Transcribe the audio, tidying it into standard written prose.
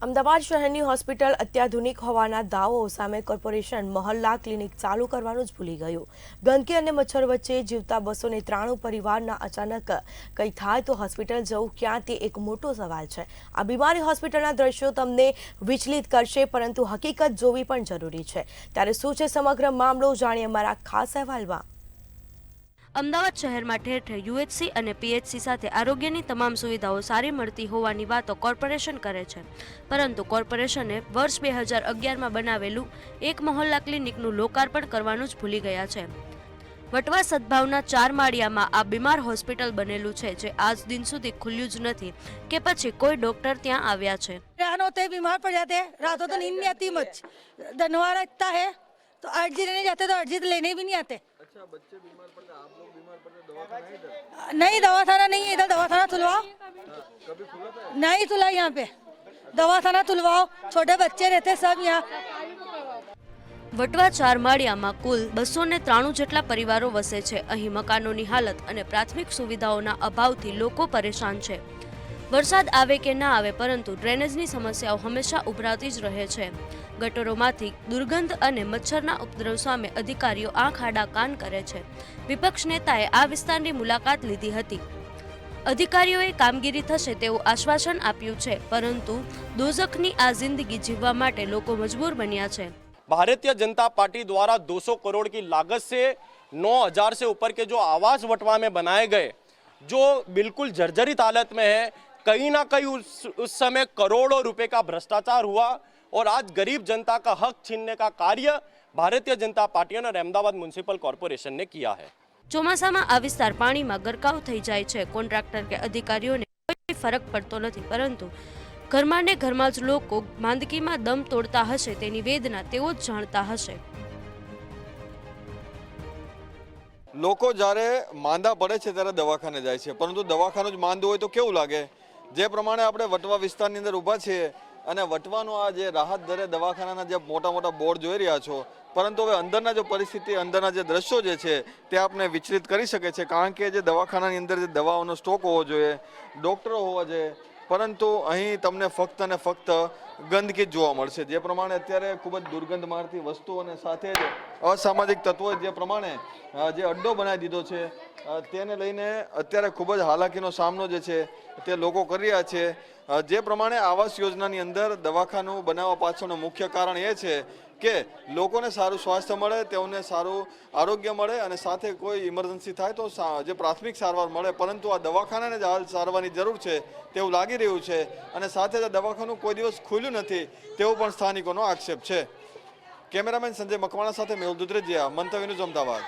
અમદાવાદ શહેરની હોસ્પિટલ અત્યાધુનિક હોવાના દાવો સામે કોર્પોરેશન મહોલ્લા ક્લિનિક ચાલુ કરવાનું જ ભૂલી ગયું। ગંદકી અને મચ્છર વચ્ચે જીવતા 293 પરિવારના અચાનક કંઈ થાય તો હોસ્પિટલ જવું ક્યાં તે એક મોટો સવાલ છે। આ બીમારી હોસ્પિટલના દ્રશ્યો તમને વિચલિત કરશે, પરંતુ હકીકત જોવી પણ જરૂરી છે। ત્યારે શું છે સમગ્ર મામલો, જાણીએ અમારા ખાસ અહેવાલમાં। અમદાવાદ શહેરમાં ઠેર ઠેર યુએચસી અને પીએચસી સાથે આરોગ્યની તમામ સુવિધાઓ સારી મળતી હોવાની વાતો કોર્પોરેશન કરે છે, પરંતુ કોર્પોરેશને વર્ષ 2011માં બનાવેલું એક મહોલ્લા ક્લિનિકનું લોકાર્પણ કરવાનું જ ભૂલી ગયા છે। વટવા સદભાવના 4 માળિયામાં આ બીમાર હોસ્પિટલ બનેલું છે, જે આજ દિન સુધી ખુલ્યું જ નથી કે પછી કોઈ ડોક્ટર ત્યાં આવ્યા છે। रात होते बीमार पड़ जाते हैं, रातों तो नींद नहीं आती मच, धनवारा इतना है तो अर्जी लेने जाते तो अर्जी तो लेने भी नहीं आते। अच्छा, बच्चे बीमार पड़ते, आप लोग बीमार पड़ते, दवाखाना नहीं, दवाखाना नहीं है इधर, दवाखाना खुलवाओ। कभी खुला था? नहीं खुला यहाँ पे, दवाखाना खुलवाओ, छोटे बच्चे रहते सब यहाँ। વટવા 4 માળિયામાં કુલ 293 જેટલા પરિવારો વસે છે। અહીં મકાનોની હાલત અને પ્રાથમિક સુવિધાઓના અભાવથી લોકો પરેશાન છે। વરસાદ આવે કે ના આવે, પરંતુ ડ્રેનેજની સમસ્યાઓ હંમેશા ઉભરાતી જ રહે છે। ગટરોમાંથી દુર્ગંધ અને મચ્છરના ઉપદ્રવ સામે અધિકારીઓ આંખ આડા કાન કરે છે। વિપક્ષ નેતાએ આ વિસ્તારની મુલાકાત લીધી હતી। અધિકારીઓએ કામગીરી થશે તેવું આશ્વાસન આપ્યું છે, પરંતુ દોઝખની આ જિંદગી જીવવા માટે લોકો મજબૂર બન્યા છે। भारतीय जनता पार्टी द्वारा 200 करोड़ की लागत से 9000 से ऊपर के जो आवास वटवा में बनाए गए, जो बिल्कुल जर्जरित हालत में है, कहीं ना कहीं उस समय करोड़ों रुपए का भ्रष्टाचार हुआ और आज गरीब जनता का हक छीनने का कार्य भारतीय जनता पार्टी और अहमदाबाद म्युनिसिपल कॉर्पोरेशन ने किया है। ચોમાસામાં આ વિસ્તાર પાણીમાં ગરકાવ થઈ જાય છે। કોન્ટ્રાક્ટર કે અધિકારીઓને કોઈ ફરક પડતો નથી, પરંતુ ઘરમાં ને ઘરમાં જ લોકો માંદગીમાં દમ તોડતા હશે તેની વેદના તેઓ જ જાણતા હશે। લોકો જ્યારે માંદા પડે છે ત્યારે દવાખાને જાય છે, પરંતુ દવાખાનું જ માંદું હોય તો કેવું લાગે? જે પ્રમાણે આપણે વટવા વિસ્તારની અંદર ઊભા છીએ અને વટવાનું આ જે રાહત દરે દવાખાનાના જે મોટા મોટા બોર્ડ જોઈ રહ્યા છો, પરંતુ હવે અંદરના જો પરિસ્થિતિ, અંદરના જે દ્રશ્યો જે છે તે આપને વિચલિત કરી શકે છે। કારણ કે જે દવાખાનાની અંદર જે દવાઓનો સ્ટોક હોવો જોઈએ, ડૉક્ટરો હોવા જોઈએ, પરંતુ અહીં તમને ફક્ત અને ફક્ત ગંદકી જ જોવા મળશે। જે પ્રમાણે અત્યારે ખૂબ જ દુર્ગંધ મારતી વસ્તુ અને સાથે જ અસામાજિક તત્વોએ જે પ્રમાણે જે અડ્ડો બનાવી દીધો છે, તેને લઈને અત્યારે ખૂબ જ હાલાકીનો સામનો જે છે તે લોકો કરી રહ્યા છે। જે પ્રમાણે આવાસ યોજનાની અંદર દવાખાનું બનાવવા પાછળનું મુખ્ય કારણ એ છે કે લોકોને સારું સ્વાસ્થ્ય મળે, તેઓને સારું આરોગ્ય મળે અને સાથે કોઈ ઇમરજન્સી થાય તો જે પ્રાથમિક સારવાર મળે, પરંતુ આ દવાખાનાને જ હાલ સારવારની જરૂર છે તેવું લાગી રહ્યું છે અને સાથે જ દવાખાનું કોઈ દિવસ ખુલ્યું નથી તેવો પણ સ્થાનિકોનો આક્ષેપ છે। કેમેરામેન સંજય મકવાણા સાથે મેહુલ દુધરેજિયા, મંતવ્ય ન્યૂઝ, અમદાવાદ।